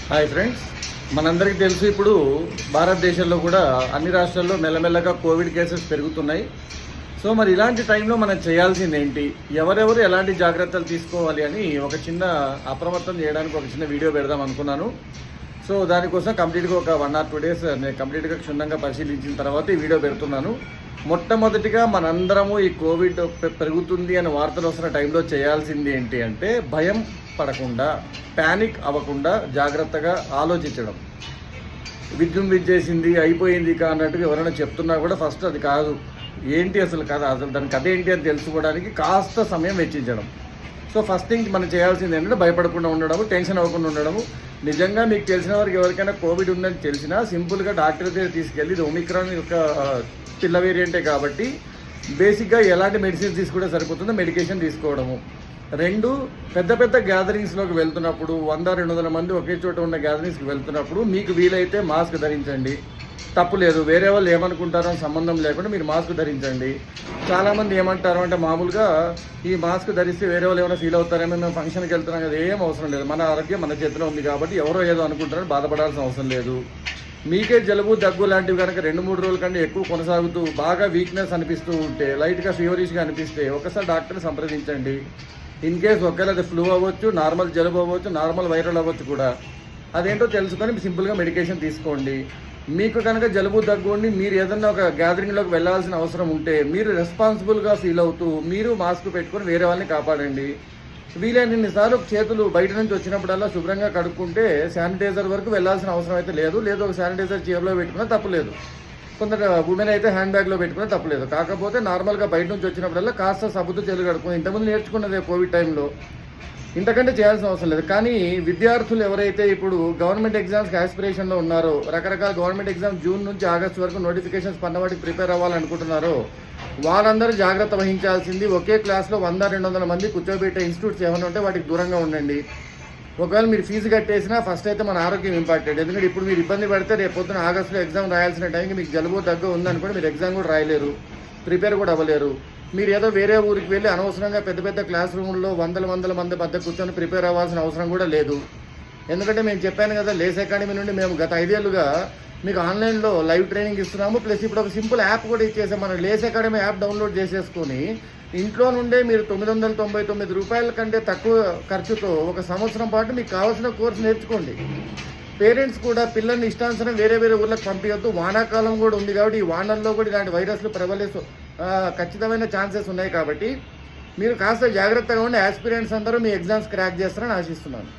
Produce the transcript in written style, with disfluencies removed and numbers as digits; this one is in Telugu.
హాయ్ ఫ్రెండ్స్, మనందరికీ తెలుసు ఇప్పుడు భారతదేశంలో కూడా అన్ని రాష్ట్రాల్లో మెల్లమెల్లగా కోవిడ్ కేసెస్ పెరుగుతున్నాయి. సో మరి ఇలాంటి టైంలో మనం చేయాల్సింది ఏంటి, ఎవరెవరు ఎలాంటి జాగ్రత్తలు తీసుకోవాలి అని ఒక చిన్న అప్రమత్తం చేయడానికి ఒక చిన్న వీడియో పెడదాం అనుకున్నాను. సో దానికోసం కంప్లీట్గా ఒక 1 or 2 days నేను కంప్లీట్గా క్షుణ్ణంగా పరిశీలించిన తర్వాత ఈ వీడియో పెడుతున్నాను. మొట్టమొదటిగా మనందరము ఈ కోవిడ్ పెరుగుతుంది అని వార్తలు వస్తున్న టైంలో చేయాల్సింది ఏంటి అంటే భయం పడకుండా, ప్యానిక్ అవ్వకుండా జాగ్రత్తగా ఆలోచించడం. విజృంభించేసింది అయిపోయింది అన్నట్టుగా ఎవరైనా చెప్తున్నా కూడా ఫస్ట్ అది కాదు, ఏంటి అసలు దాని కథ ఏంటి అని తెలుసుకోవడానికి కాస్త సమయం వెచ్చించడం. సో ఫస్ట్ థింగ్ మనం చేయాల్సింది ఏంటంటే భయపడకుండా ఉండడము, టెన్షన్ అవ్వకుండా ఉండడము. నిజంగా మీకు తెలిసిన వారికి ఎవరికైనా కోవిడ్ ఉందని తెలిసినా సింపుల్గా డాక్టర్ దగ్గర తీసుకెళ్ళి, ఇది ఒమిక్రాన్ యొక్క పిల్ల వేరియంటే కాబట్టి బేసిక్గా ఎలాంటి మెడిసిన్స్ తీసుకుంటే సరిపోతుందో మెడికేషన్ తీసుకోవడము. 2, పెద్ద పెద్ద గ్యాదరింగ్స్లోకి వెళ్తున్నప్పుడు 100-200 మంది ఒకే చోట ఉన్న గ్యాదరింగ్స్కి వెళ్తున్నప్పుడు మీకు వీలైతే మాస్క్ ధరించండి, తప్పు లేదు. వేరే వాళ్ళు ఏమనుకుంటారో సంబంధం లేకుండా మీరు మాస్క్ ధరించండి. చాలామంది ఏమంటారు అంటే మామూలుగా ఈ మాస్క్ ధరిస్తే వేరే వాళ్ళు ఏమైనా ఫీల్ అవుతారేమో, మేము ఫంక్షన్కి వెళ్తున్నాం కదా, ఏం అవసరం లేదు. మన ఆరోగ్యం మన చేతిలో ఉంది కాబట్టి ఎవరో ఏదో అనుకుంటారని బాధపడాల్సిన అవసరం లేదు. మీకే జలుబు దగ్గు లాంటివి కనుక 2-3 రోజుల కంటే ఎక్కువ కొనసాగుతూ బాగా వీక్నెస్ అనిపిస్తూ ఉంటే, లైట్గా ఫీవరిష్గా అనిపిస్తే ఒకసారి డాక్టర్ని సంప్రదించండి. ఇన్ కేస్ ఒకవేళ అది ఫ్లూ అవ్వచ్చు, నార్మల్ జలుబు అవ్వచ్చు, నార్మల్ వైరల్ అవ్వచ్చు కూడా. అదేంటో తెలుసుకొని సింపుల్గా మెడికేషన్ తీసుకోండి. మీకు కనుక జలుబు దగ్గు ఉండి మీరు ఏదన్నా ఒక గ్యాదరింగ్లోకి వెళ్ళాల్సిన అవసరం ఉంటే మీరు రెస్పాన్సిబుల్గా ఫీల్ అవుతూ మీరు మాస్క్ పెట్టుకొని వేరే వాళ్ళని కాపాడండి. వీలైనన్నిసార్లు చేతులు బయట నుంచి వచ్చినప్పుడల్లా శుభ్రంగా కడుక్కుంటే శానిటైజర్ వరకు వెళ్ళాల్సిన అవసరం అయితే లేదు. ఒక శానిటైజర్ చీరలో పెట్టుకున్నా తప్పులేదు. కొందరు ఉమెన్ అయితే హ్యాండ్ బ్యాగ్లో పెట్టుకున్నా తప్పులేదు. కాకపోతే నార్మల్గా బయట నుంచి వచ్చినప్పుడల్లా కాస్త సబ్బుతో చేతులు కడుక్కుని ఇంతకుముందు నేర్చుకున్నదే కోవిడ్ టైంలో, ఇంతకంటే చేయాల్సిన అవసరం లేదు. కానీ విద్యార్థులు ఎవరైతే ఇప్పుడు గవర్నమెంట్ ఎగ్జామ్స్కి ఆస్పిరేషన్లో ఉన్నారో, రకరకాల గవర్నమెంట్ ఎగ్జామ్స్ జూన్ నుంచి ఆగస్టు వరకు నోటిఫికేషన్స్ పన్నవాటికి ప్రిపేర్ అవ్వాలనుకుంటున్నారో వాళ్ళందరూ జాగ్రత్త వహించాల్సింది. ఒకే క్లాస్లో 100-200 మంది కూర్చోబెట్టే ఇన్స్టిట్యూట్స్ ఏమైనా ఉంటే వాటికి దూరంగా ఉండండి. ఒకవేళ మీరు ఫీజు కట్టేసినా ఫస్ట్ అయితే మన ఆరోగ్యం ఇంపార్టెంట్. ఎందుకంటే ఇప్పుడు మీరు ఇబ్బంది పడితే రేపు పొద్దున ఆగస్టులో ఎగ్జామ్ రాయాల్సిన టైంకి మీకు జలుబు దగ్గు ఉందనుకోండి, మీరు ఎగ్జామ్ కూడా రాయలేరు, ప్రిపేర్ కూడా అవ్వలేరు. మీరు ఏదో వేరే ఊరికి వెళ్ళి అనవసరంగా పెద్ద పెద్ద క్లాస్ రూమ్లో వందల మంది మధ్య కూర్చొని ప్రిపేర్ అవ్వాల్సిన అవసరం కూడా లేదు. ఎందుకంటే మేము చెప్పాను కదా, లేస్ అకాడమీ నుండి మేము గత 5 ఏళ్ళుగా మీకు ఆన్లైన్లో లైవ్ ట్రైనింగ్ ఇస్తున్నాము. ప్లస్ ఇప్పుడు ఒక సింపుల్ యాప్ కూడా ఇచ్చేసాం. మన లేస్ అకాడమీ యాప్ డౌన్లోడ్ చేసేసుకొని ఇంట్లో నుండే మీరు 999 రూపాయల కంటే తక్కువ ఖర్చుతో 1 సంవత్సరం పాటు మీకు కావాల్సిన కోర్సు నేర్చుకోండి. పేరెంట్స్ కూడా పిల్లల్ని ఇష్టానుసారం వేరే ఊర్లకు పంపించద్దు. వానాకాలం కూడా ఉంది కాబట్టి ఈ వానల్లో కూడా ఇలాంటి వైరస్లు ప్రబలేసు ఖచ్చితమైన ఛాన్సెస్ ఉన్నాయి. కాబట్టి మీరు కాస్త జాగ్రత్తగా ఉండి ఆస్పిరెంట్స్ అందరూ మీ ఎగ్జామ్స్ క్రాక్ చేస్తారని ఆశిస్తున్నాను.